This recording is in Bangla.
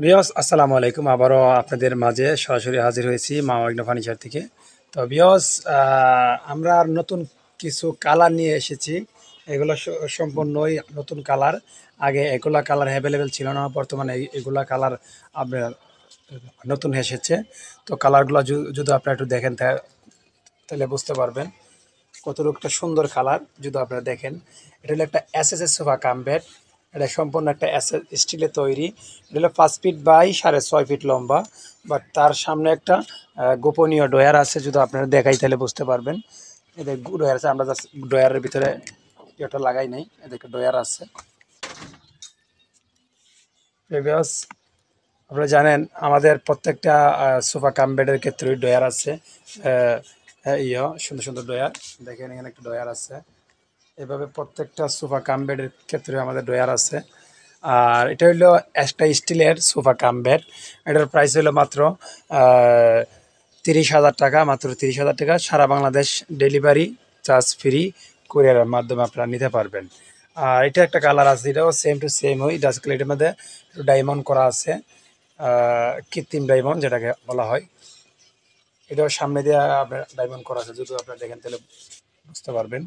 ভিউয়ার্স আসসালামু আলাইকুম। আবারও আপনাদের মাঝে সরাসরি হাজির হয়েছি মা ওয়াগনা ফার্নিচার থেকে। তো ভিউয়ার্স আমরা আর নতুন কিছু কালার নিয়ে এসেছি। এগুলো সম্পূর্ণই নতুন কালার। আগে এগুলা কালার অ্যাভেলেবেল ছিল না, বর্তমানে এগুলা কালার আপনার নতুন এসেছে। তো কালারগুলো যদি আপনারা একটু দেখেন তাহলে বুঝতে পারবেন কতটুকু সুন্দর কালার। যদি আপনারা দেখেন, এটা হলো একটা এসএসএস সোফা কাম বেড। এটা সম্পূর্ণ একটা স্টিলের তৈরি। এটা হলো 5 ফিট বাই 6.5 ফিট লম্বা। বাট তার সামনে একটা গোপনীয় ডয়ার আছে, যদি আপনারা দেখাই তাহলে বুঝতে পারবেন। এদের ডয়ার আছে, আমরা জাস্ট ডয়ারের ভিতরে এটা লাগাই নাই, এদেরকে ডয়ার আছে। প্রিভিয়াস আপনারা জানেন আমাদের প্রত্যেকটা সোফা কাম বেডের ক্ষেত্রে ডয়ার আছে। সুন্দর সুন্দর ডয়ার, দেখেন এখানে একটা ডয়ার আছে। এভাবে প্রত্যেকটা সোফা কাম বেডের ক্ষেত্রে আমাদের ডয়ার আছে। আর এটা হইলো একটা স্টিলের সোফা কাম বেড। এটার প্রাইস হলো মাত্র 30,000 টাকা, মাত্র 30,000 টাকা। সারা বাংলাদেশ ডেলিভারি চার্জ ফ্রি, কুরিয়ারের মাধ্যমে আপনারা নিতে পারবেন। আর এটা একটা কালার আছে, এটাও সেম টু সেম ওই ডাস্ট কালারের মধ্যে ডায়মন্ড করা আছে, কৃত্রিম ডায়মন্ড যেটাকে বলা হয়। এটাও সামনে দিয়ে আপনার ডায়মন্ড করা আছে, যদি আপনারা দেখেন তাহলে বুঝতে পারবেন।